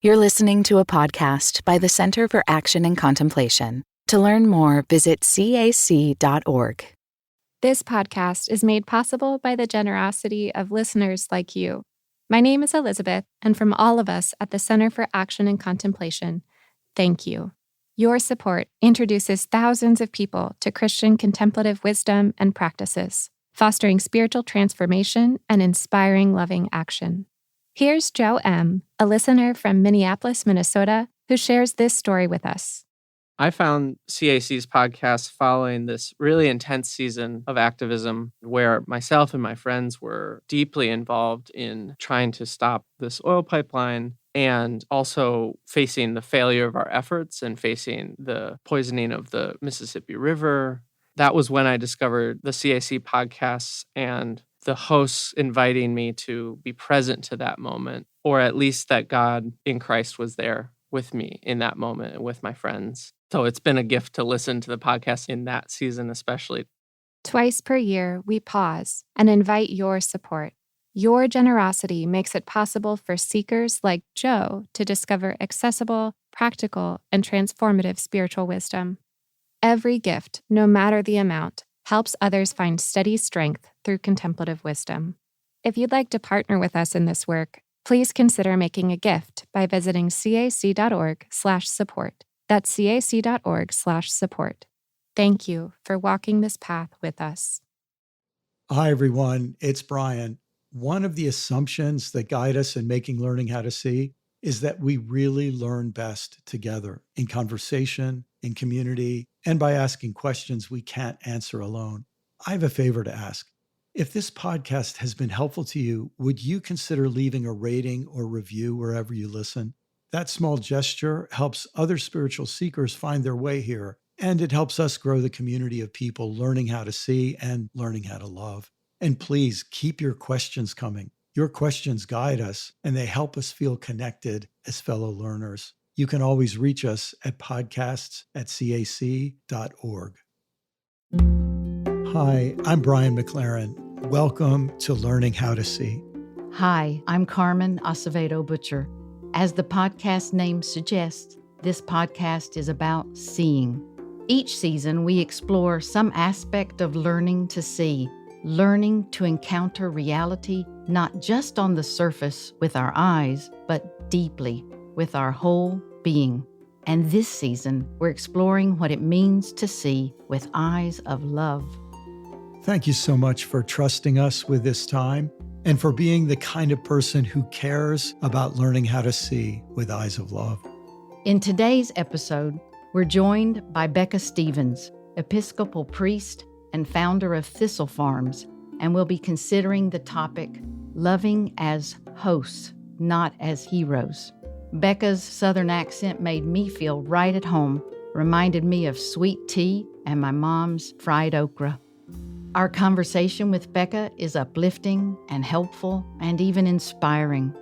You're listening to a podcast by the Center for Action and Contemplation. To learn more, visit cac.org. This podcast is made possible by the generosity of listeners like you. My name is Elizabeth, and from all of us at the Center for Action and Contemplation, thank you. Your support introduces thousands of people to Christian contemplative wisdom and practices, fostering spiritual transformation and inspiring loving action. Here's Joe M., a listener from Minneapolis, Minnesota, who shares this story with us. I found CAC's podcast following this really intense season of activism where myself and my friends were deeply involved in trying to stop this oil pipeline and also facing the failure of our efforts and facing the poisoning of the Mississippi River. That was when I discovered the CAC podcasts and the hosts inviting me to be present to that moment, or at least that God in Christ was there with me in that moment and with my friends. So it's been a gift to listen to the podcast in that season especially. Twice per year, we pause and invite your support. Your generosity makes it possible for seekers like Joe to discover accessible, practical, and transformative spiritual wisdom. Every gift, no matter the amount, helps others find steady strength through contemplative wisdom. If you'd like to partner with us in this work, please consider making a gift by visiting cac.org/support. That's cac.org/support. Thank you for walking this path with us. Hi, everyone. It's Brian. One of the assumptions that guide us in making Learning How to See is that we really learn best together in conversation, in community, and by asking questions we can't answer alone. I have a favor to ask. If this podcast has been helpful to you, would you consider leaving a rating or review wherever you listen? That small gesture helps other spiritual seekers find their way here, and it helps us grow the community of people learning how to see and learning how to love. And please keep your questions coming. Your questions guide us, and they help us feel connected as fellow learners. You can always reach us at podcasts@cac.org. Hi, I'm Brian McLaren. Welcome to Learning How to See. Hi, I'm Carmen Acevedo Butcher. As the podcast name suggests, this podcast is about seeing. Each season, we explore some aspect of learning to see, learning to encounter reality not just on the surface with our eyes, but deeply with our whole being. And this season, we're exploring what it means to see with eyes of love. Thank you so much for trusting us with this time and for being the kind of person who cares about learning how to see with eyes of love. In today's episode, we're joined by Becca Stevens, Episcopal priest and founder of Thistle Farms, and we'll be considering the topic, loving as hosts, not as heroes. Becca's Southern accent made me feel right at home, reminded me of sweet tea and my mom's fried okra. Our conversation with Becca is uplifting and helpful and even inspiring,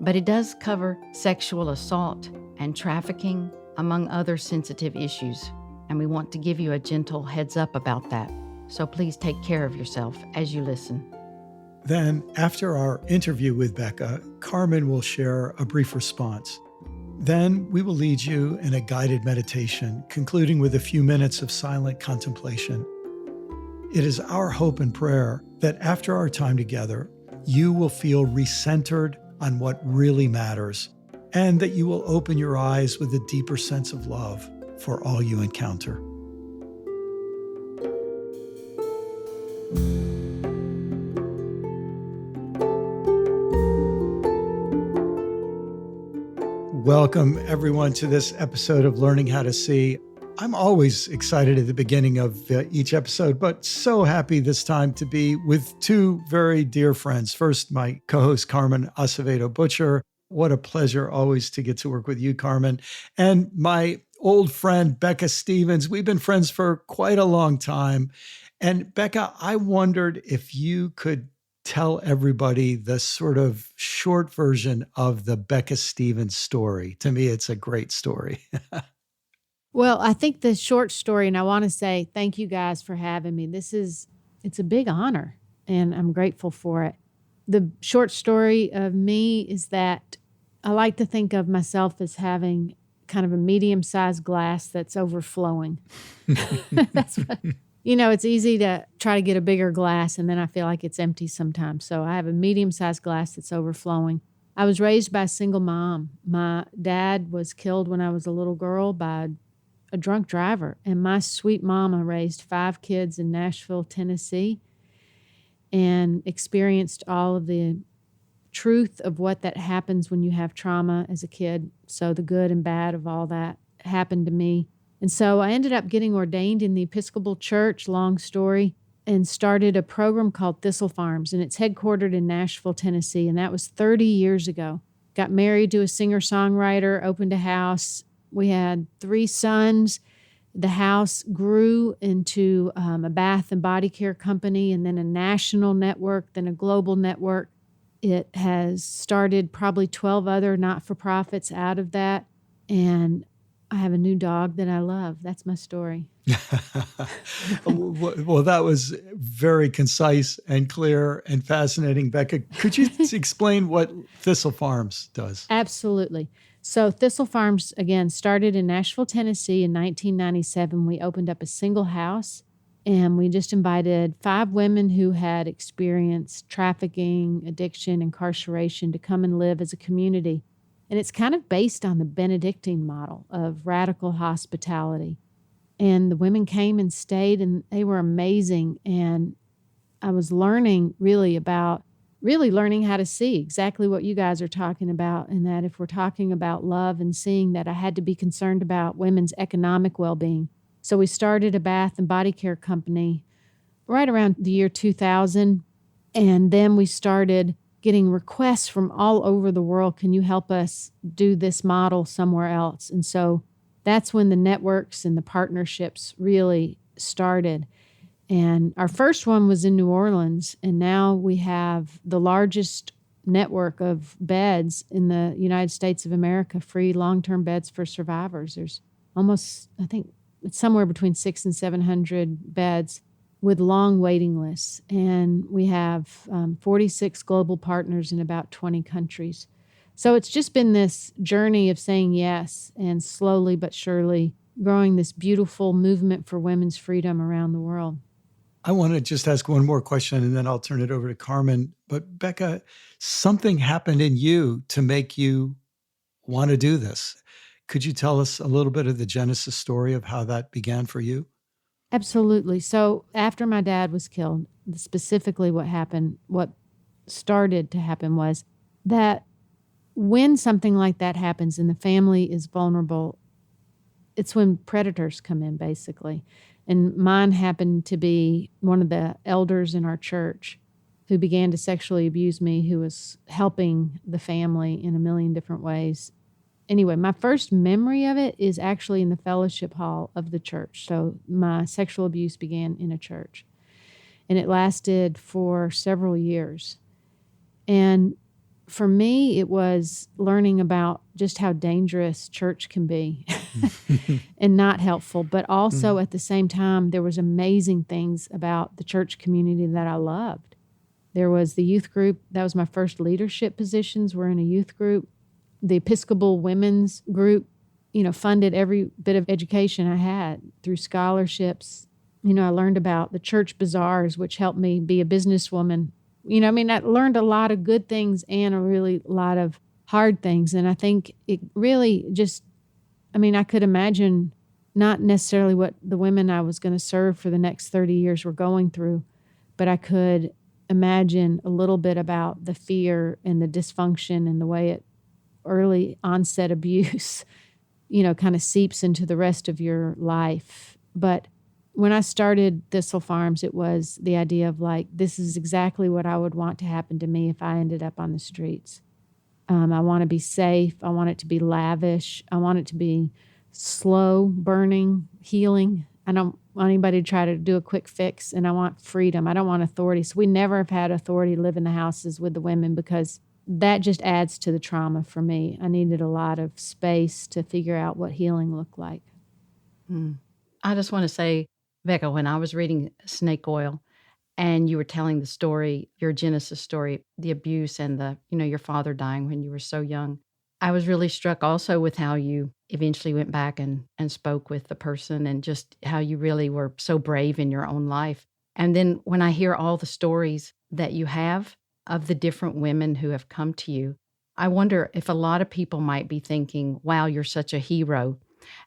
but it does cover sexual assault and trafficking, among other sensitive issues, and we want to give you a gentle heads up about that. So please take care of yourself as you listen. Then, after our interview with Becca, Carmen will share a brief response. Then we will lead you in a guided meditation, concluding with a few minutes of silent contemplation. It is our hope and prayer that after our time together, you will feel recentered on what really matters, and that you will open your eyes with a deeper sense of love for all you encounter. Welcome, everyone, to this episode of Learning How to See. I'm always excited at the beginning of each episode, but so happy this time to be with two very dear friends. First, my co-host, Carmen Acevedo Butcher. What a pleasure always to get to work with you, Carmen. And my old friend, Becca Stevens. We've been friends for quite a long time. And Becca, I wondered if you could tell everybody the sort of short version of the Becca Stevens story. To me, it's a great story. Well, I think the short story, and I want to say thank you guys for having me. It's a big honor, and I'm grateful for it. The short story of me is that I like to think of myself as having kind of a medium-sized glass that's overflowing. That's what, it's easy to try to get a bigger glass, and then I feel like it's empty sometimes. So I have a medium-sized glass that's overflowing. I was raised by a single mom. My dad was killed when I was a little girl by a drunk driver, and my sweet mama raised 5 kids in Nashville, Tennessee, and experienced all of the truth of what that happens when you have trauma as a kid. So the good and bad of all that happened to me. And so I ended up getting ordained in the Episcopal Church, long story, and started a program called Thistle Farms, and it's headquartered in Nashville, Tennessee, and that was 30 years ago. Got married to a singer-songwriter, opened a house. We had 3 sons. The house grew into a bath and body care company, and then a national network, then a global network. It has started probably 12 other not-for-profits out of that, and I have a new dog that I love. That's my story. Well, that was very concise and clear and fascinating. Becca, could you explain what Thistle Farms does? Absolutely. So Thistle Farms, again, started in Nashville, Tennessee in 1997. We opened up a single house, and we just invited 5 women who had experienced trafficking, addiction, incarceration to come and live as a community. And it's kind of based on the Benedictine model of radical hospitality. And the women came and stayed, and they were amazing. And I was learning learning how to see exactly what you guys are talking about, and that if we're talking about love and seeing that, I had to be concerned about women's economic well-being. So we started a bath and body care company right around the year 2000, and then we started getting requests from all over the world. Can you help us do this model somewhere else? And so that's when the networks and the partnerships really started. And our first one was in New Orleans, and now we have the largest network of beds in the United States of America, free long-term beds for survivors. There's almost, I think it's somewhere between 600 and 700 beds with long waiting lists. And we have 46 global partners in about 20 countries. So it's just been this journey of saying yes and slowly but surely growing this beautiful movement for women's freedom around the world. I want to just ask one more question, and then I'll turn it over to Carmen. But Becca, something happened in you to make you want to do this. Could you tell us a little bit of the genesis story of how that began for you? Absolutely. So after my dad was killed, specifically what started to happen was that when something like that happens and the family is vulnerable, it's when predators come in, basically. And mine happened to be one of the elders in our church who began to sexually abuse me, who was helping the family in a million different ways. Anyway, my first memory of it is actually in the fellowship hall of the church. So my sexual abuse began in a church, and it lasted for several years. And for me, it was learning about just how dangerous church can be and not helpful. But also at the same time, there was amazing things about the church community that I loved. There was the youth group. That was my first leadership positions were in a youth group. The Episcopal women's group, funded every bit of education I had through scholarships. I learned about the church bazaars, which helped me be a businesswoman. I learned a lot of good things and a lot of hard things. And I think it really I could imagine not necessarily what the women I was going to serve for the next 30 years were going through, but I could imagine a little bit about the fear and the dysfunction and the way early onset abuse, kind of seeps into the rest of your life. But when I started Thistle Farms, it was the idea of this is exactly what I would want to happen to me if I ended up on the streets. I want to be safe. I want it to be lavish. I want it to be slow burning, healing. I don't want anybody to try to do a quick fix, and I want freedom. I don't want authority. So we never have had authority live in the houses with the women because that just adds to the trauma for me. I needed a lot of space to figure out what healing looked like. I just want to say, Becca, when I was reading Snake Oil and you were telling the story, your Genesis story, the abuse and your father dying when you were so young, I was really struck also with how you eventually went back and spoke with the person, and just how you really were so brave in your own life. And then when I hear all the stories that you have of the different women who have come to you, I wonder if a lot of people might be thinking, wow, you're such a hero.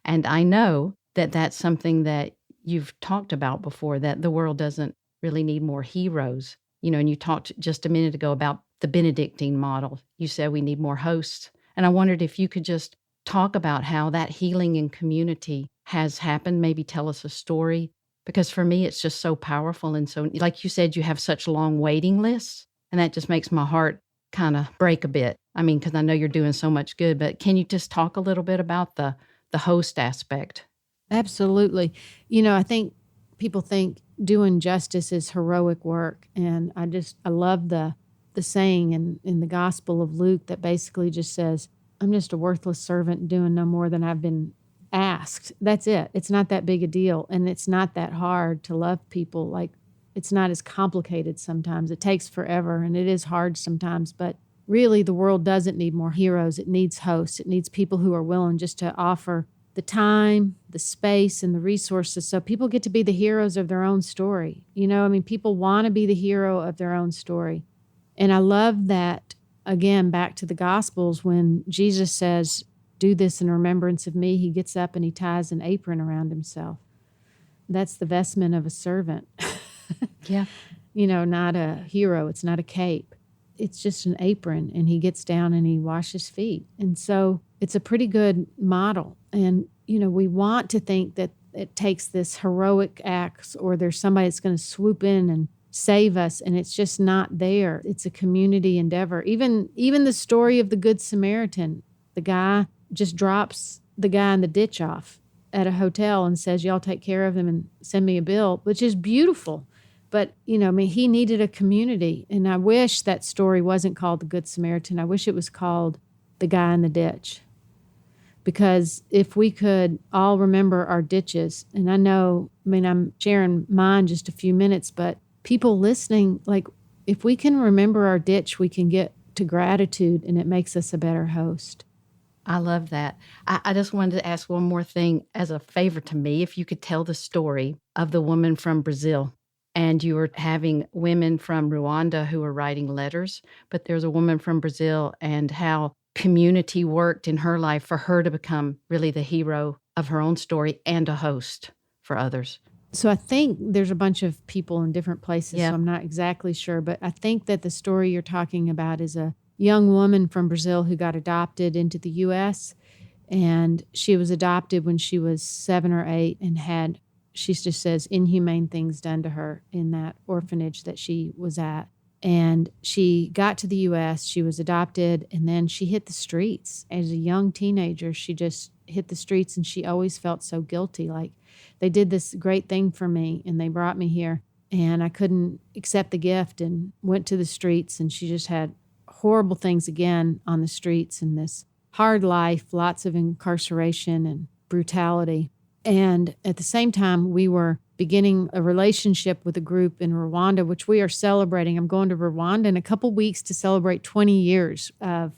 And I know that that's something that you've talked about before, that the world doesn't really need more heroes. And you talked just a minute ago about the Benedictine model. You said we need more hosts. And I wondered if you could just talk about how that healing in community has happened. Maybe tell us a story, because for me, it's just so powerful. And so, like you said, you have such long waiting lists, and that just makes my heart kind of break a bit. I mean, because I know you're doing so much good, but can you just talk a little bit about the host aspect? Absolutely. I think people think doing justice is heroic work. And I love the saying in the Gospel of Luke that basically just says, I'm just a worthless servant doing no more than I've been asked. That's it. It's not that big a deal. And it's not that hard to love people. Like, it's not as complicated sometimes. It takes forever and it is hard sometimes. But really, the world doesn't need more heroes. It needs hosts. It needs people who are willing just to offer the time, the space, and the resources so people get to be the heroes of their own story. People want to be the hero of their own story. And I love that, again, back to the Gospels, when Jesus says, do this in remembrance of me, he gets up and he ties an apron around himself. That's the vestment of a servant. Yeah. Not a hero. It's not a cape. It's just an apron, and he gets down and he washes feet. And so it's a pretty good model. And, we want to think that it takes this heroic acts, or there's somebody that's going to swoop in and save us, and it's just not there. It's a community endeavor. Even the story of the Good Samaritan, the guy just drops the guy in the ditch off at a hotel and says, y'all take care of him and send me a bill, which is beautiful. But, he needed a community. And I wish that story wasn't called the Good Samaritan. I wish it was called the guy in the ditch. Because if we could all remember our ditches, and I'm sharing mine just a few minutes, but people listening, like, if we can remember our ditch, we can get to gratitude, and it makes us a better host. I love that. I just wanted to ask one more thing as a favor to me. If you could tell the story of the woman from Brazil, and you were having women from Rwanda who were writing letters, but there's a woman from Brazil, and how community worked in her life for her to become really the hero of her own story and a host for others. So I think there's a bunch of people in different places, Yeah. So I'm not exactly sure. But I think that the story you're talking about is a young woman from Brazil who got adopted into the U.S., and she was adopted when she was 7 or 8 and she just says, inhumane things done to her in that orphanage that she was at. And she got to the U.S., she was adopted, and then she hit the streets. As a young teenager, she just hit the streets, and she always felt so guilty. Like, they did this great thing for me, and they brought me here, and I couldn't accept the gift, and went to the streets, and she just had horrible things again on the streets, and this hard life, lots of incarceration and brutality. And at the same time, we were beginning a relationship with a group in Rwanda, which we are celebrating. I'm going to Rwanda in a couple weeks to celebrate 20 years of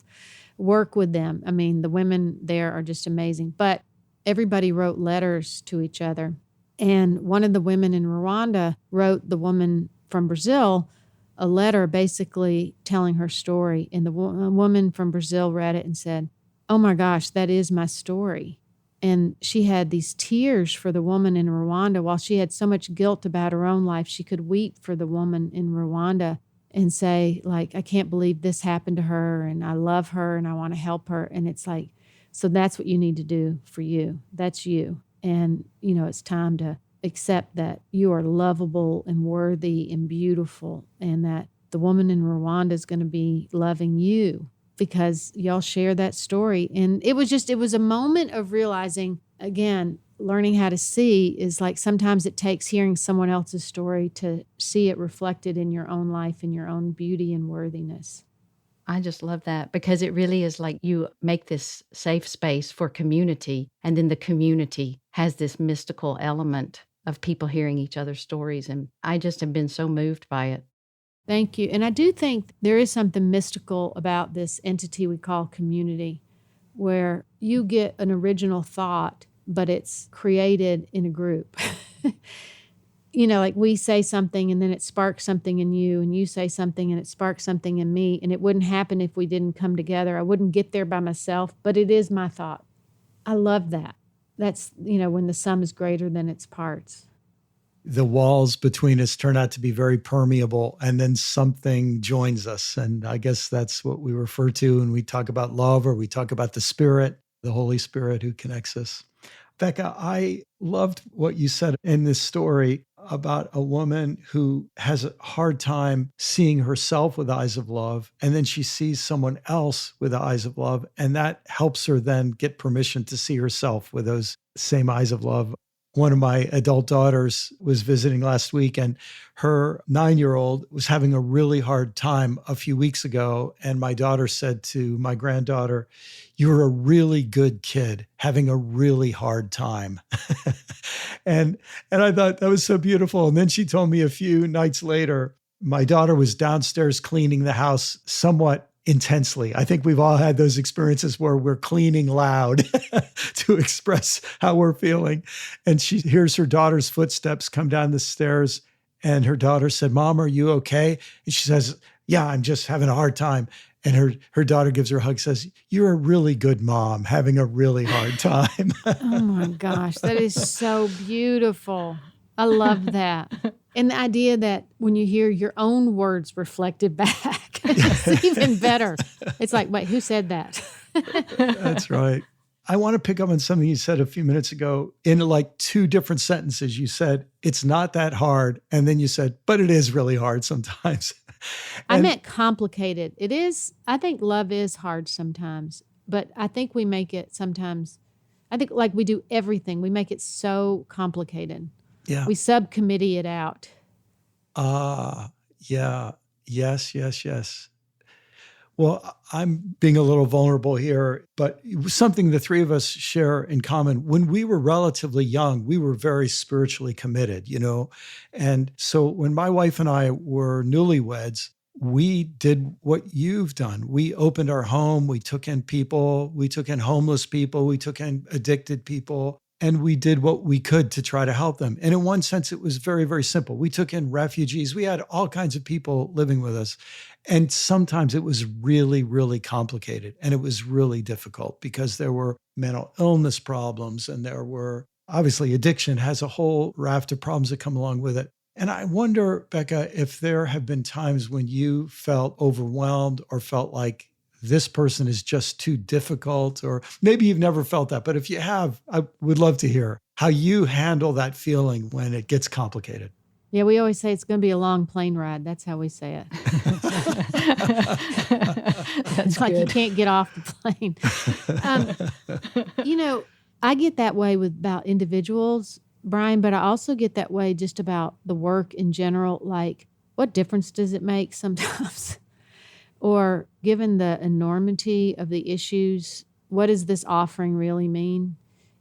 work with them. I mean, the women there are just amazing. But everybody wrote letters to each other. And one of the women in Rwanda wrote the woman from Brazil a letter basically telling her story. And the woman from Brazil read it and said, oh my gosh, that is my story. And she had these tears for the woman in Rwanda. While she had so much guilt about her own life, she could weep for the woman in Rwanda and say, like, I can't believe this happened to her, and I love her, and I want to help her. And it's like, so that's what you need to do for you. That's you. And, it's time to accept that you are lovable and worthy and beautiful, and that the woman in Rwanda is going to be loving you, because y'all share that story. And it was a moment of realizing, again, learning how to see is like, sometimes it takes hearing someone else's story to see it reflected in your own life and your own beauty and worthiness. I just love that, because it really is like you make this safe space for community, and then the community has this mystical element of people hearing each other's stories. And I just have been so moved by it. Thank you. And I do think there is something mystical about this entity we call community. where you get an original thought, but it's created in a group. Like we say something and then it sparks something in you, and you say something and it sparks something in me, and it wouldn't happen if we didn't come together. I wouldn't get there by myself, but it is my thought. I love that. That's, when the sum is greater than its parts. The walls between us turn out to be very permeable, and then something joins us. And I guess that's what we refer to when we talk about love, or we talk about the Spirit, the Holy Spirit who connects us. Becca, I loved what you said in this story about a woman who has a hard time seeing herself with eyes of love, and then she sees someone else with eyes of love, and that helps her then get permission to see herself with those same eyes of love. One of my adult daughters was visiting last week, and her 9-year-old was having a really hard time a few weeks ago. And my daughter said to my granddaughter, "You're a really good kid having a really hard time." and I thought that was so beautiful. And then she told me a few nights later, my daughter was downstairs cleaning the house somewhat intensely. I think we've all had those experiences where we're cleaning loud to express how we're feeling. And she hears her daughter's footsteps come down the stairs. And her daughter said, "Mom, are you okay?" And she says, "Yeah, I'm just having a hard time." And her daughter gives her a hug, says, "You're a really good mom having a really hard time." Oh my gosh, that is so beautiful. I love that. And the idea that when you hear your own words reflected back, it's even better. It's like, wait, who said that? That's right. I want to pick up on something you said a few minutes ago. In like 2 different sentences, you said, "It's not that hard." And then you said, "But it is really hard sometimes." I meant complicated. It is, I think love is hard sometimes, but I think we make it sometimes, I think like we do everything, we make it so complicated. Yeah. We subcommittee it out. Yeah. Yes. Well, I'm being a little vulnerable here, but it was something the 3 of us share in common. When we were relatively young, we were very spiritually committed, And so when my wife and I were newlyweds, we did what you've done. We opened our home, we took in people, we took in homeless people, we took in addicted people. And we did what we could to try to help them. And in one sense, it was very, very simple. We took in refugees. We had all kinds of people living with us. And sometimes it was really, really complicated. And it was really difficult because there were mental illness problems, and there were, obviously, addiction has a whole raft of problems that come along with it. And I wonder, Becca, if there have been times when you felt overwhelmed or felt like this person is just too difficult, or maybe you've never felt that. But if you have, I would love to hear how you handle that feeling when it gets complicated. Yeah, we always say it's going to be a long plane ride. That's how we say it. It's like good. You can't get off the plane. I get that way about individuals, Brian, but I also get that way just about the work in general. Like, what difference does it make sometimes? Or given the enormity of the issues, what does this offering really mean?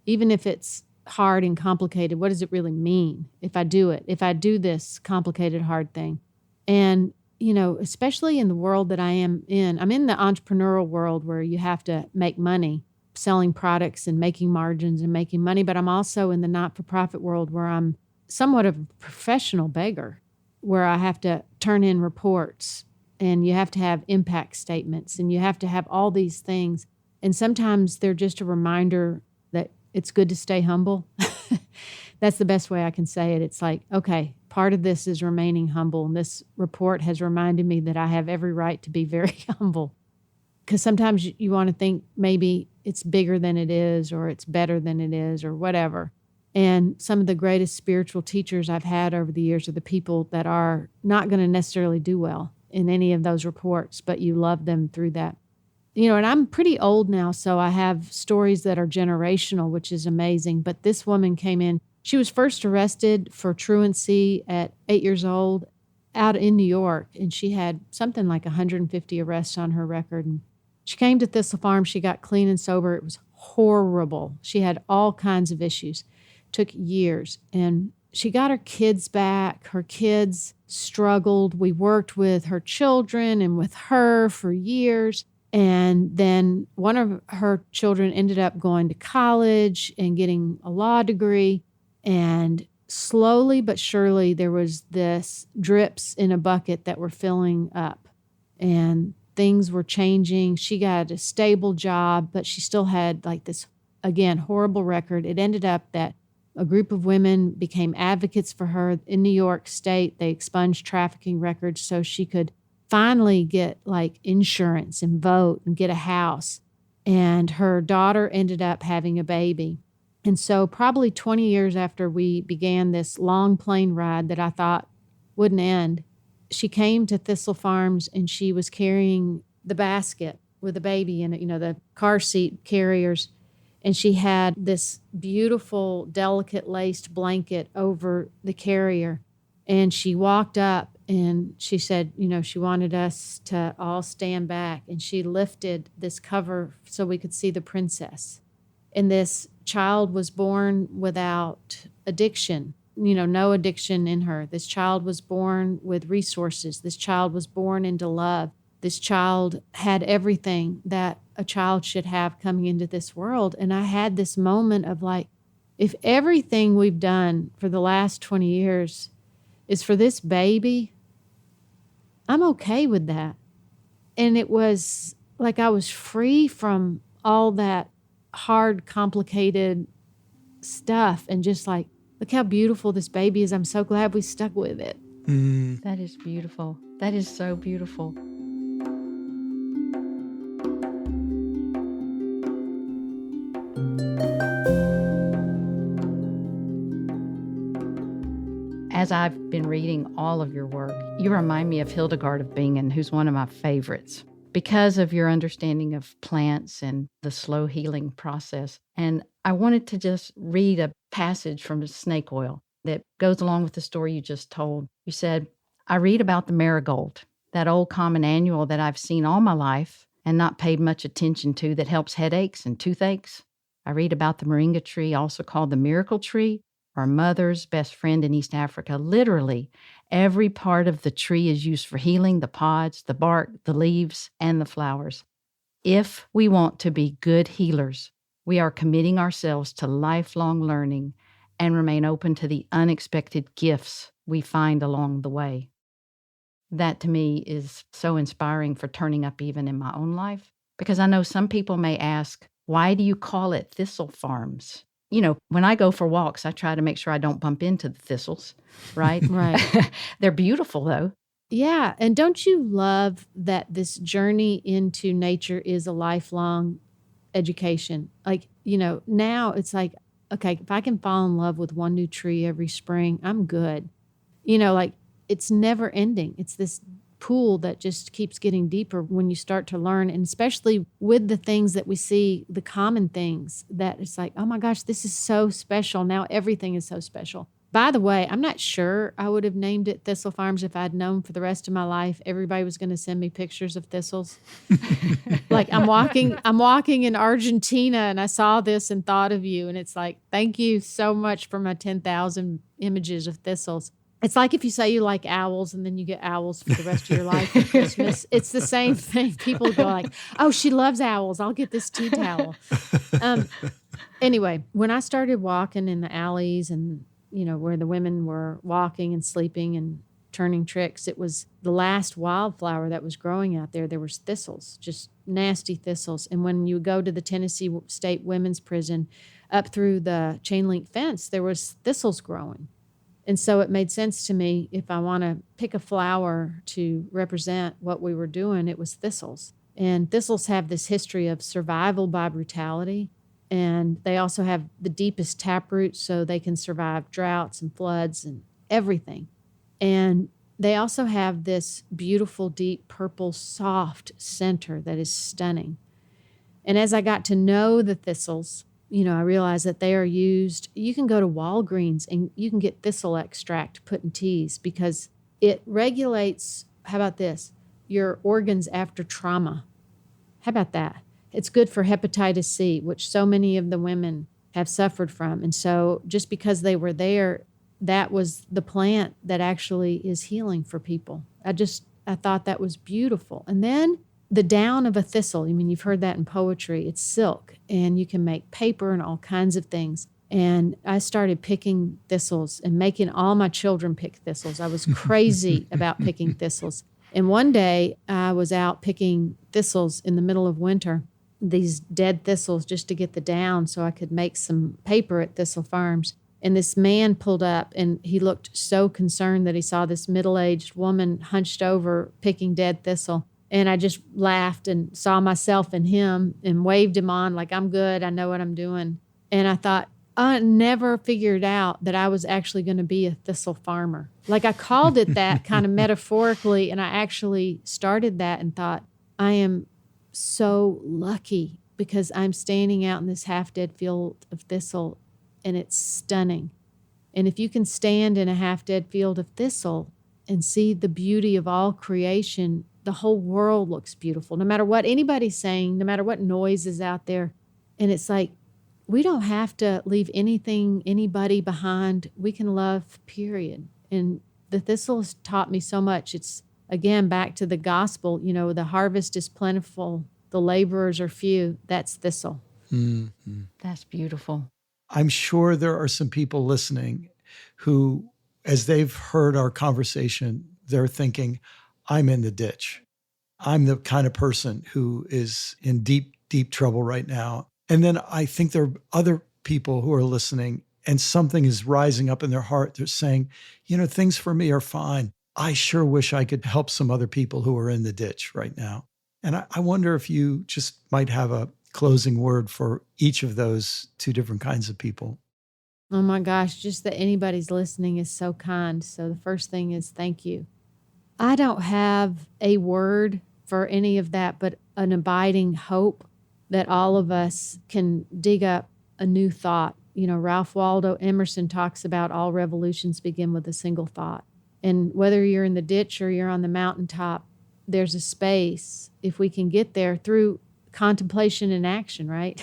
Even if it's hard and complicated, what does it really mean if I do it? If I do this complicated, hard thing? And, especially in the world that I am in, I'm in the entrepreneurial world where you have to make money selling products and making margins and making money. But I'm also in the not-for-profit world where I'm somewhat of a professional beggar, where I have to turn in reports, and you have to have impact statements, and you have to have all these things. And sometimes they're just a reminder that it's good to stay humble. That's the best way I can say it. It's like, okay, part of this is remaining humble. And this report has reminded me that I have every right to be very humble. Because sometimes you want to think maybe it's bigger than it is, or it's better than it is, or whatever. And some of the greatest spiritual teachers I've had over the years are the people that are not going to necessarily do well in any of those reports, but you love them through that. And I'm pretty old now, so I have stories that are generational, which is amazing. But this woman came in. She was first arrested for truancy at 8 years old out in New York, and she had something like 150 arrests on her record. And she came to Thistle Farms. She got clean and sober. It was horrible. She had all kinds of issues. Took years. And she got her kids back. Her kids struggled. We worked with her children and with her for years. And then one of her children ended up going to college and getting a law degree. And slowly but surely, there was this drips in a bucket that were filling up. And things were changing. She got a stable job, but she still had like this, again, horrible record. It ended up that a group of women became advocates for her in New York State. They expunged trafficking records so she could finally get like insurance and vote and get a house. And her daughter ended up having a baby. And so probably 20 years after we began this long plane ride that I thought wouldn't end, she came to Thistle Farms and she was carrying the basket with the baby in it, the car seat carriers. And she had this beautiful, delicate laced blanket over the carrier. And she walked up and she said, she wanted us to all stand back. And she lifted this cover so we could see the princess. And this child was born without addiction, no addiction in her. This child was born with resources. This child was born into love. This child had everything that a child should have coming into this world. And I had this moment of like, if everything we've done for the last 20 years is for this baby, I'm okay with that. And it was like I was free from all that hard, complicated stuff and just like, look how beautiful this baby is. I'm so glad we stuck with it. That is beautiful. That is so beautiful. As I've been reading all of your work, you remind me of Hildegard of Bingen, who's one of my favorites, because of your understanding of plants and the slow healing process. And I wanted to just read a passage from Snake Oil that goes along with the story you just told. You said, I read about the marigold, that old common annual that I've seen all my life and not paid much attention to, that helps headaches and toothaches. I read about the moringa tree, also called the miracle tree, our mother's best friend in East Africa. Literally, every part of the tree is used for healing: the pods, the bark, the leaves, and the flowers. If we want to be good healers, we are committing ourselves to lifelong learning and remain open to the unexpected gifts we find along the way. That to me is so inspiring for turning up even in my own life, because I know some people may ask, why do you call it Thistle Farms? When I go for walks, I try to make sure I don't bump into the thistles, right? Right. They're beautiful, though. Yeah. And don't you love that this journey into nature is a lifelong education? Like, now it's like, okay, if I can fall in love with one new tree every spring, I'm good. Like it's never ending. It's this pool that just keeps getting deeper when you start to learn, and especially with the things that we see, the common things that it's like, oh my gosh, this is so special. Now everything is so special. By the way, I'm not sure I would have named it Thistle Farms if I'd known for the rest of my life everybody was going to send me pictures of thistles. Like I'm walking in Argentina and I saw this and thought of you, and it's like, thank you so much for my 10,000 images of thistles. It's like if you say you like owls and then you get owls for the rest of your life at Christmas. It's the same thing. People go like, oh, she loves owls. I'll get this tea towel. Anyway, when I started walking in the alleys and, where the women were walking and sleeping and turning tricks, it was the last wildflower that was growing out there. There was thistles, just nasty thistles. And when you go to the Tennessee State Women's Prison, up through the chain link fence, there was thistles growing. And so it made sense to me, if I want to pick a flower to represent what we were doing, it was thistles. And thistles have this history of survival by brutality. And they also have the deepest taproot, so they can survive droughts and floods and everything. And they also have this beautiful, deep purple, soft center that is stunning. And as I got to know the thistles, I realized that they are used. You can go to Walgreens and you can get thistle extract put in teas because it regulates, how about this, your organs after trauma. How about that? It's good for hepatitis C, which so many of the women have suffered from. And so just because they were there, that was the plant that actually is healing for people. I thought that was beautiful. And then the down of a thistle, I mean, you've heard that in poetry, it's silk, and you can make paper and all kinds of things. And I started picking thistles and making all my children pick thistles. I was crazy about picking thistles. And one day I was out picking thistles in the middle of winter, these dead thistles, just to get the down so I could make some paper at Thistle Farms. And this man pulled up, and he looked so concerned that he saw this middle-aged woman hunched over picking dead thistle. And I just laughed and saw myself in him and waved him on like, I'm good, I know what I'm doing. And I thought, I never figured out that I was actually going to be a thistle farmer. Like, I called it that kind of metaphorically, and I actually started that and thought, I am so lucky because I'm standing out in this half-dead field of thistle, and it's stunning. And if you can stand in a half-dead field of thistle and see the beauty of all creation, the whole world looks beautiful, no matter what anybody's saying, no matter what noise is out there. And it's like, we don't have to leave anybody behind. We can love, period. And the thistle has taught me so much. It's, again, back to the gospel, the harvest is plentiful, the laborers are few. That's thistle. Mm-hmm. That's beautiful. I'm sure there are some people listening who, as they've heard our conversation, they're thinking, I'm in the ditch. I'm the kind of person who is in deep, deep trouble right now. And then I think there are other people who are listening, and something is rising up in their heart. They're saying, things for me are fine. I sure wish I could help some other people who are in the ditch right now. And I wonder if you just might have a closing word for each of those two different kinds of people. Oh my gosh, just that anybody's listening is so kind. So the first thing is thank you. I don't have a word for any of that, but an abiding hope that all of us can dig up a new thought. Ralph Waldo Emerson talks about all revolutions begin with a single thought. And whether you're in the ditch or you're on the mountaintop, there's a space, if we can get there through contemplation and action, right?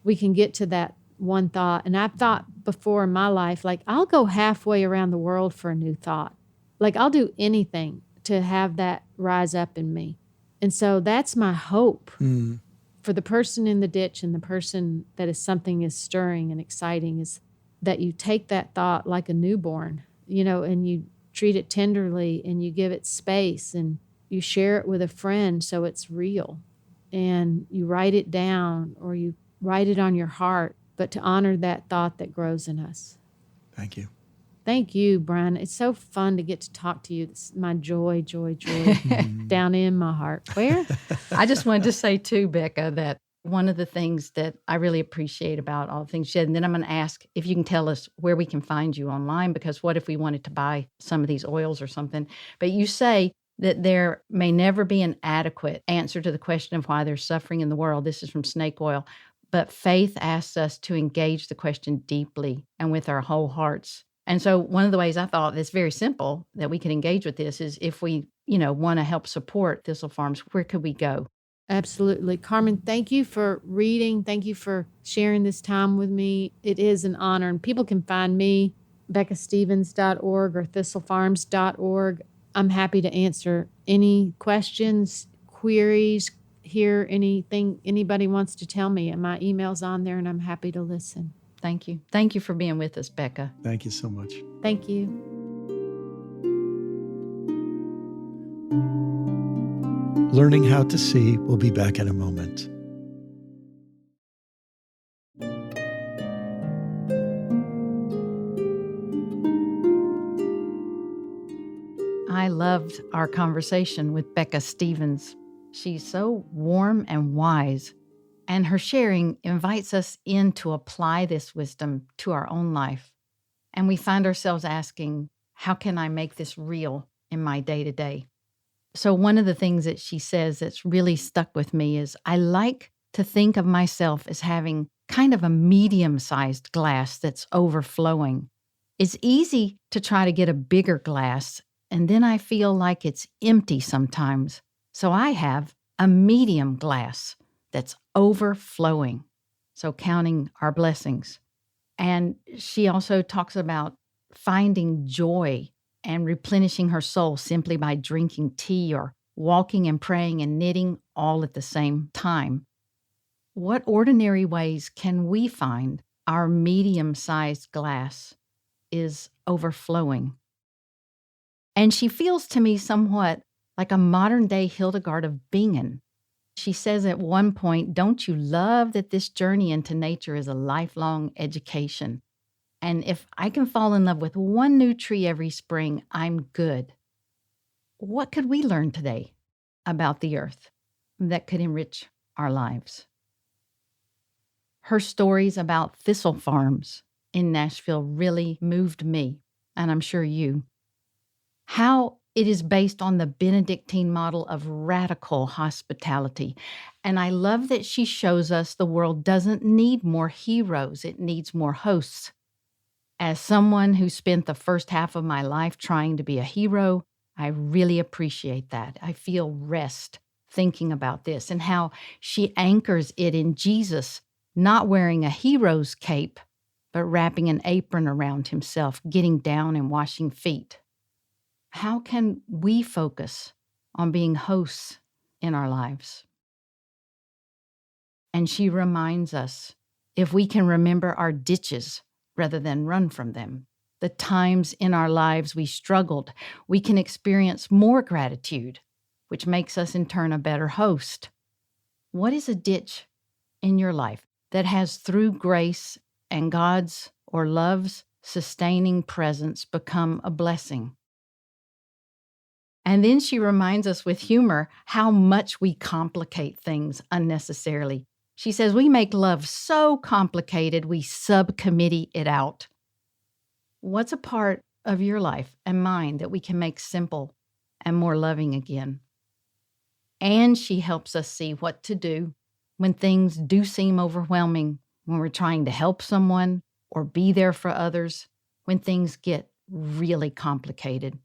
We can get to that one thought. And I've thought before in my life, like, I'll go halfway around the world for a new thought. Like, I'll do anything to have that rise up in me. And so that's my hope for the person in the ditch and the person that is something is stirring and exciting, is that you take that thought like a newborn, and you treat it tenderly and you give it space and you share it with a friend so it's real. And you write it down or you write it on your heart, but to honor that thought that grows in us. Thank you. Thank you, Brian. It's so fun to get to talk to you. It's my joy down in my heart. Where? I just wanted to say, too, Becca, that one of the things that I really appreciate about all the things you said, and then I'm going to ask if you can tell us where we can find you online, because what if we wanted to buy some of these oils or something? But you say that there may never be an adequate answer to the question of why there's suffering in the world. This is from Snake Oil. But faith asks us to engage the question deeply and with our whole hearts. And so one of the ways I thought that's very simple that we can engage with this is if we, want to help support Thistle Farms, where could we go? Absolutely. Carmen, thank you for reading. Thank you for sharing this time with me. It is an honor. And people can find me, beccastevens.org or thistlefarms.org. I'm happy to answer any questions, queries, hear anything anybody wants to tell me. And my email's on there, and I'm happy to listen. Thank you. Thank you for being with us, Becca. Thank you so much. Thank you. Learning How to See will be back in a moment. I loved our conversation with Becca Stevens. She's so warm and wise, and her sharing invites us in to apply this wisdom to our own life. And we find ourselves asking, how can I make this real in my day-to-day? So one of the things that she says that's really stuck with me is I like to think of myself as having kind of a medium-sized glass that's overflowing. It's easy to try to get a bigger glass, and then I feel like it's empty sometimes. So I have a medium glass that's overflowing. So counting our blessings. And she also talks about finding joy and replenishing her soul simply by drinking tea or walking and praying and knitting all at the same time. What ordinary ways can we find our medium-sized glass is overflowing? And she feels to me somewhat like a modern-day Hildegard of Bingen. She says at one point, "Don't you love that this journey into nature is a lifelong education? And if I can fall in love with one new tree every spring, I'm good." What could we learn today about the earth that could enrich our lives? Her stories about Thistle Farms in Nashville really moved me, and I'm sure you. How it is based on the Benedictine model of radical hospitality. And I love that she shows us the world doesn't need more heroes, it needs more hosts. As someone who spent the first half of my life trying to be a hero, I really appreciate that. I feel rest thinking about this and how she anchors it in Jesus, not wearing a hero's cape, but wrapping an apron around himself, getting down and washing feet. How can we focus on being hosts in our lives? And she reminds us, if we can remember our ditches rather than run from them, the times in our lives we struggled, we can experience more gratitude, which makes us in turn a better host. What is a ditch in your life that has, through grace and God's or love's sustaining presence, become a blessing? And then she reminds us with humor how much we complicate things unnecessarily. She says we make love so complicated we subcommittee it out. What's a part of your life and mine that we can make simple and more loving again? And she helps us see what to do when things do seem overwhelming, when we're trying to help someone or be there for others, when things get really complicated.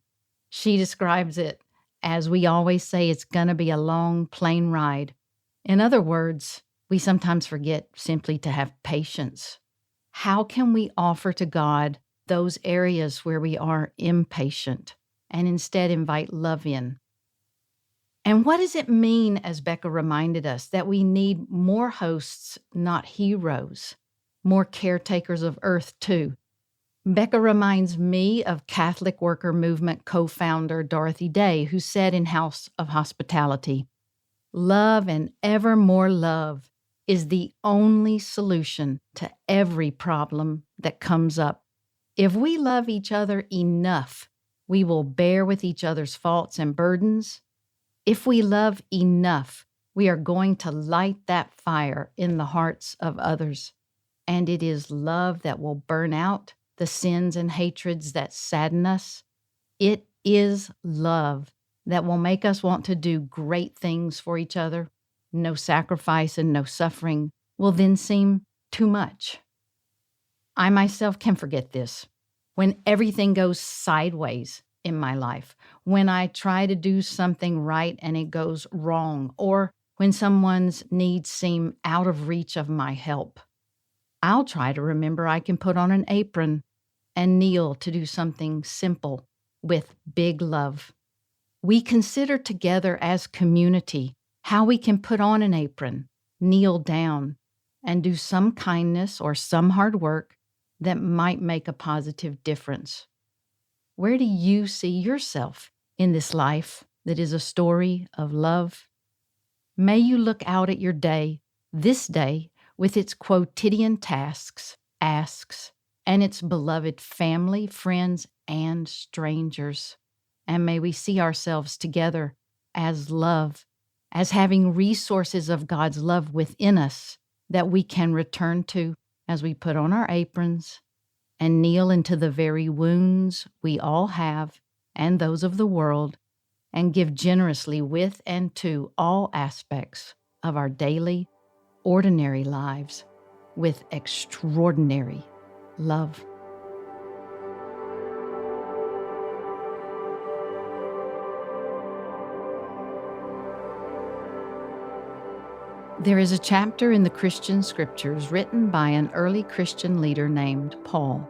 She describes it as we always say it's going to be a long plane ride. In other words, we sometimes forget simply to have patience. How can we offer to God those areas where we are impatient and instead invite love in? And what does it mean, as Becca reminded us, that we need more hosts, not heroes, more caretakers of earth too? Becca reminds me of Catholic Worker Movement co-founder Dorothy Day, who said in House of Hospitality, "Love and ever more love is the only solution to every problem that comes up. If we love each other enough, we will bear with each other's faults and burdens. If we love enough, we are going to light that fire in the hearts of others. And it is love that will burn out the sins and hatreds that sadden us. It is love that will make us want to do great things for each other. No sacrifice and no suffering will then seem too much." I myself can forget this. When everything goes sideways in my life, when I try to do something right and it goes wrong, or when someone's needs seem out of reach of my help, I'll try to remember I can put on an apron and kneel to do something simple with big love. We consider together as community how we can put on an apron, kneel down, and do some kindness or some hard work that might make a positive difference. Where do you see yourself in this life that is a story of love? May you look out at your day, this day, with its quotidian tasks, asks, and its beloved family, friends, and strangers. And may we see ourselves together as love, as having resources of God's love within us that we can return to as we put on our aprons and kneel into the very wounds we all have and those of the world, and give generously with and to all aspects of our daily, ordinary lives with extraordinary love. There is a chapter in the Christian scriptures written by an early Christian leader named Paul.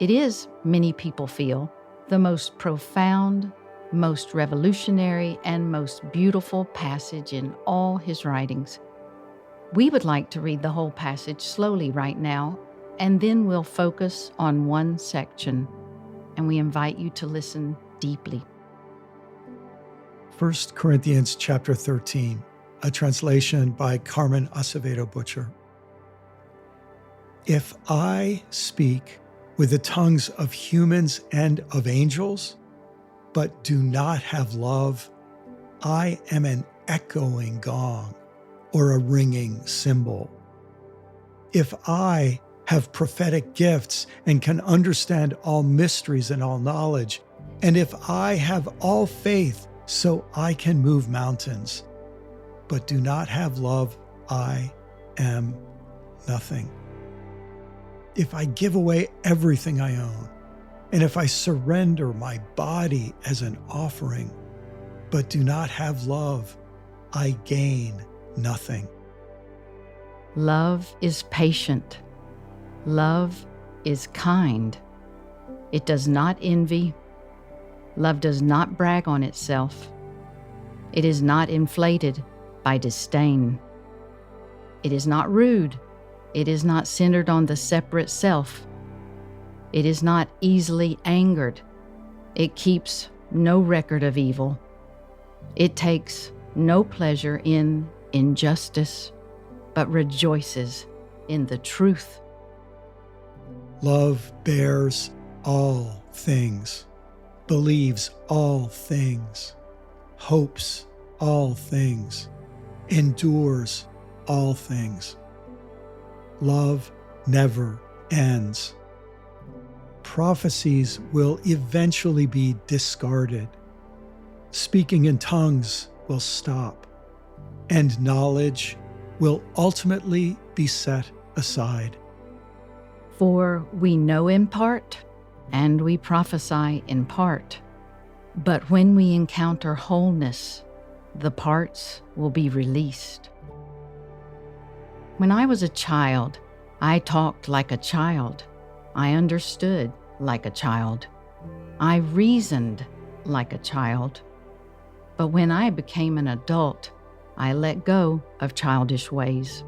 It is, many people feel, the most profound, most revolutionary, and most beautiful passage in all his writings. We would like to read the whole passage slowly right now, and then we'll focus on one section, and we invite you to listen deeply. 1 Corinthians chapter 13, a translation by Carmen Acevedo Butcher. If I speak with the tongues of humans and of angels, but do not have love, I am an echoing gong or a ringing cymbal. If I have prophetic gifts and can understand all mysteries and all knowledge, and if I have all faith so I can move mountains, but do not have love, I am nothing. If I give away everything I own, and if I surrender my body as an offering, but do not have love, I gain nothing. Love is patient. Love is kind. It does not envy. Love does not brag on itself. It is not inflated by disdain. It is not rude. It is not centered on the separate self. It is not easily angered. It keeps no record of evil. It takes no pleasure in injustice, but rejoices in the truth. Love bears all things, believes all things, hopes all things, endures all things. Love never ends. Prophecies will eventually be discarded. Speaking in tongues will stop, and knowledge will ultimately be set aside. For we know in part, and we prophesy in part. But when we encounter wholeness, the parts will be released. When I was a child, I talked like a child. I understood like a child. I reasoned like a child. But when I became an adult, I let go of childish ways.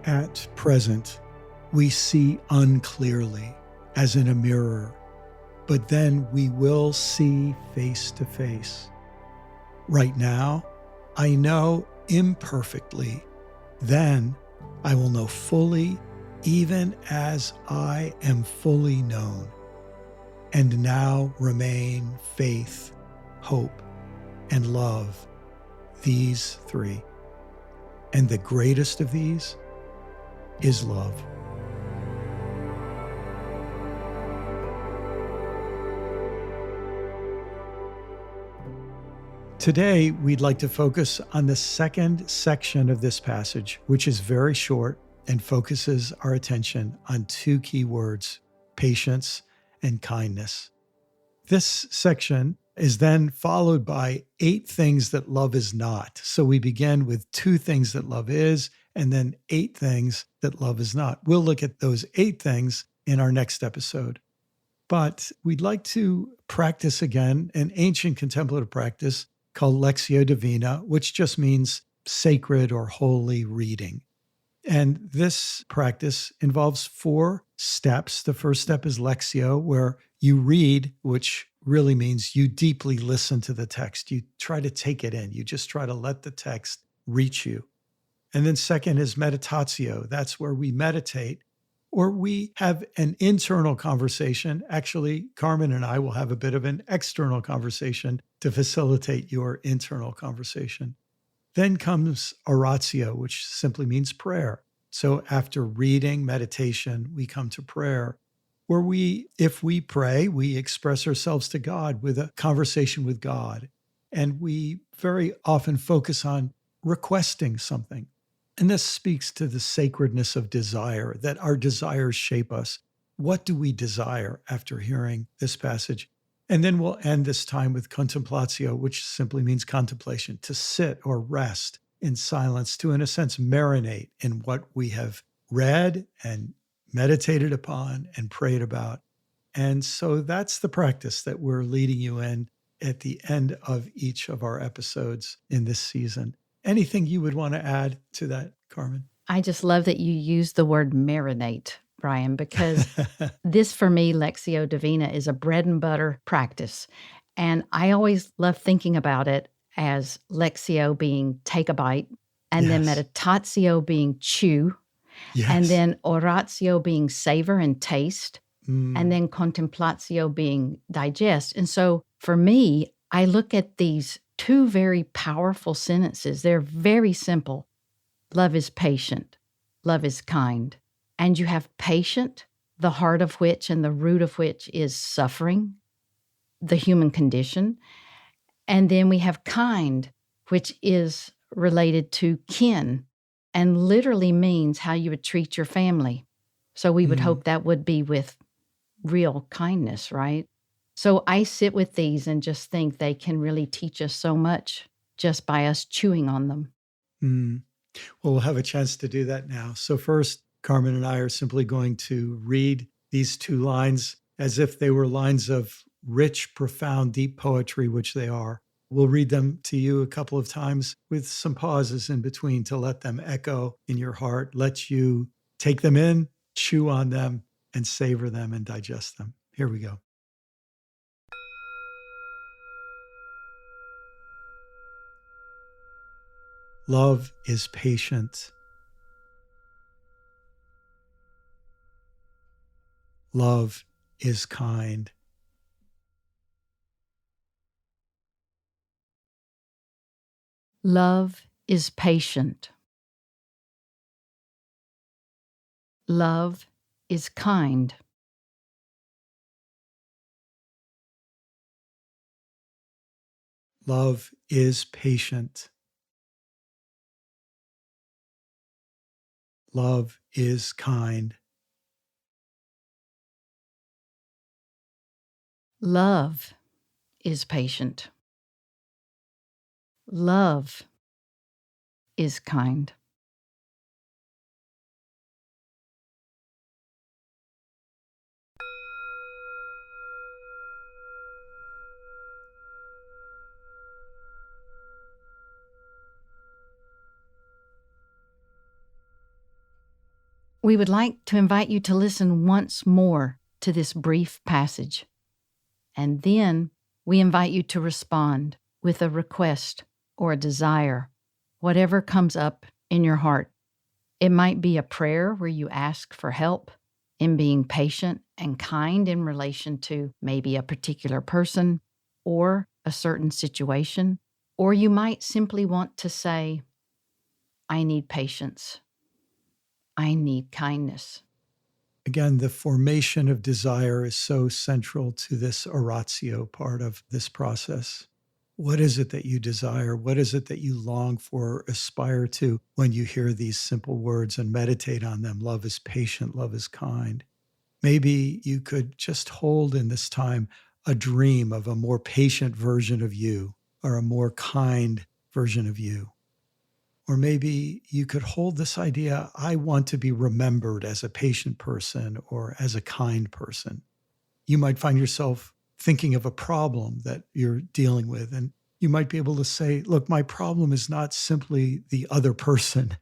At present, we see unclearly, as in a mirror, but then we will see face to face. Right now, I know imperfectly. Then I will know fully, even as I am fully known. And now remain faith, hope, and love, these three. And the greatest of these is love. Today, we'd like to focus on the second section of this passage, which is very short and focuses our attention on two key words, patience and kindness. This section is then followed by 8 things that love is not. So we begin with 2 things that love is, and then 8 things that love is not. We'll look at those 8 things in our next episode. But we'd like to practice again an ancient contemplative practice called Lectio Divina, which just means sacred or holy reading. And this practice involves 4 steps. The first step is Lectio, where you read, which really means you deeply listen to the text. You try to take it in. You just try to let the text reach you. And then second is Meditatio. That's where we meditate, or we have an internal conversation. Actually, Carmen and I will have a bit of an external conversation to facilitate your internal conversation. Then comes oratio, which simply means prayer. So after reading, meditation, we come to prayer, where if we pray, we express ourselves to God with a conversation with God. And we very often focus on requesting something. And this speaks to the sacredness of desire, that our desires shape us. What do we desire after hearing this passage? And then we'll end this time with contemplatio, which simply means contemplation, to sit or rest in silence, to, in a sense, marinate in what we have read and meditated upon and prayed about. And so that's the practice that we're leading you in at the end of each of our episodes in this season. Anything you would want to add to that, Carmen? I just love that you use the word marinate, Brian, because this for me, Lectio Divina, is a bread and butter practice. And I always love thinking about it as Lectio being take a bite, and then meditatio being chew, and then oratio being savor and taste, and then contemplatio being digest. And so for me, I look at these two very powerful sentences. They're very simple. Love is patient. Love is kind. And you have patient, the heart of which and the root of which is suffering, the human condition. And then we have kind, which is related to kin and literally means how you would treat your family. So we would hope that would be with real kindness, right? So I sit with these and just think they can really teach us so much just by us chewing on them. Well, we'll have a chance to do that now. So first, Carmen and I are simply going to read these two lines as if they were lines of rich, profound, deep poetry, which they are. We'll read them to you a couple of times with some pauses in between to let them echo in your heart, let you take them in, chew on them, and savor them and digest them. Here we go. Love is patient. Love is kind. Love is patient. Love is kind. Love is patient. Love is kind. Love is patient. Love is kind. We would like to invite you to listen once more to this brief passage. And then we invite you to respond with a request or a desire, whatever comes up in your heart. It might be a prayer where you ask for help in being patient and kind in relation to maybe a particular person or a certain situation. Or you might simply want to say, I need patience. I need kindness. Again, the formation of desire is so central to this oratio part of this process. What is it that you desire? What is it that you long for, aspire to when you hear these simple words and meditate on them? Love is patient, love is kind. Maybe you could just hold in this time a dream of a more patient version of you or a more kind version of you. Or maybe you could hold this idea, I want to be remembered as a patient person or as a kind person. You might find yourself thinking of a problem that you're dealing with, and you might be able to say, look, my problem is not simply the other person.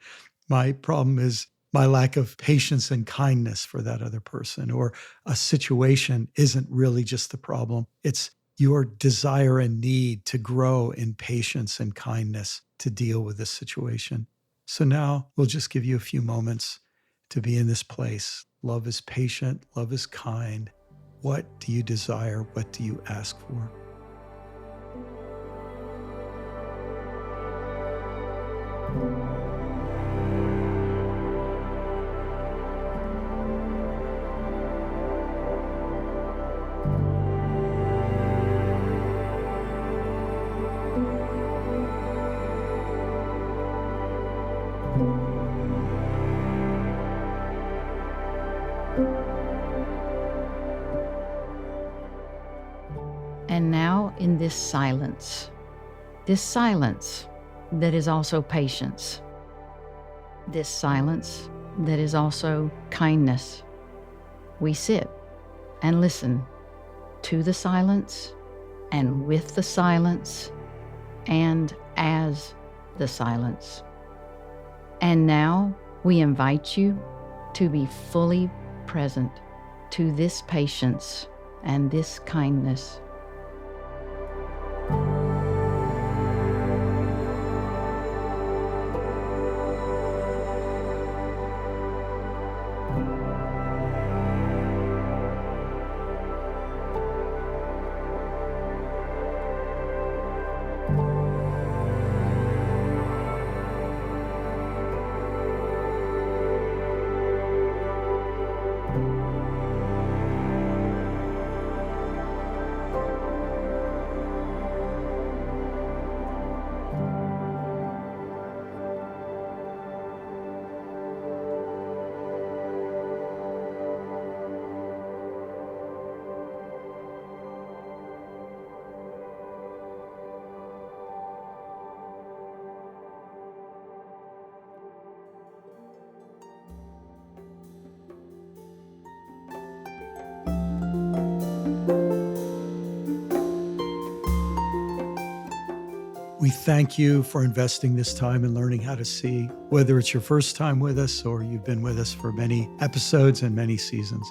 My problem is my lack of patience and kindness for that other person, or a situation isn't really just the problem. It's your desire and need to grow in patience and kindness to deal with this situation. So now we'll just give you a few moments to be in this place. Love is patient. Love is kind. What do you desire? What do you ask for? And now in this silence that is also patience, this silence that is also kindness, we sit and listen to the silence and with the silence and as the silence. And now we invite you to be fully present to this patience and this kindness. We thank you for investing this time in learning how to see, whether it's your first time with us or you've been with us for many episodes and many seasons.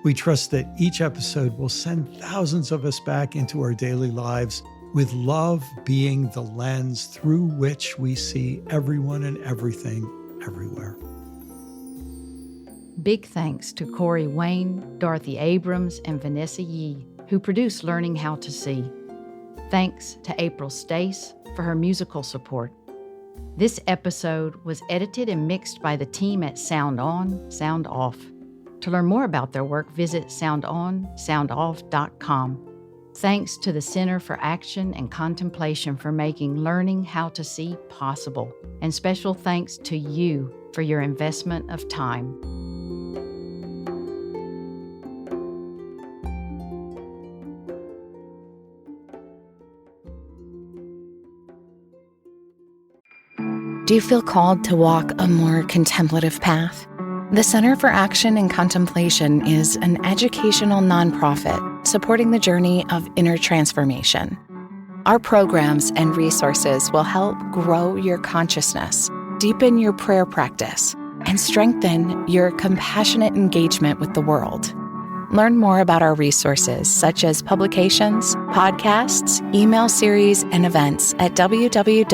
We trust that each episode will send thousands of us back into our daily lives, with love being the lens through which we see everyone and everything everywhere. Big thanks to Corey Wayne, Dorothy Abrams, and Vanessa Yee, who produced Learning How to See. Thanks to April Stace for her musical support. This episode was edited and mixed by the team at Sound On, Sound Off. To learn more about their work, visit soundonsoundoff.com. Thanks to the Center for Action and Contemplation for making Learning How to See possible. And special thanks to you for your investment of time. Do you feel called to walk a more contemplative path? The Center for Action and Contemplation is an educational nonprofit supporting the journey of inner transformation. Our programs and resources will help grow your consciousness, deepen your prayer practice, and strengthen your compassionate engagement with the world. Learn more about our resources, such as publications, podcasts, email series, and events at www.cac.org.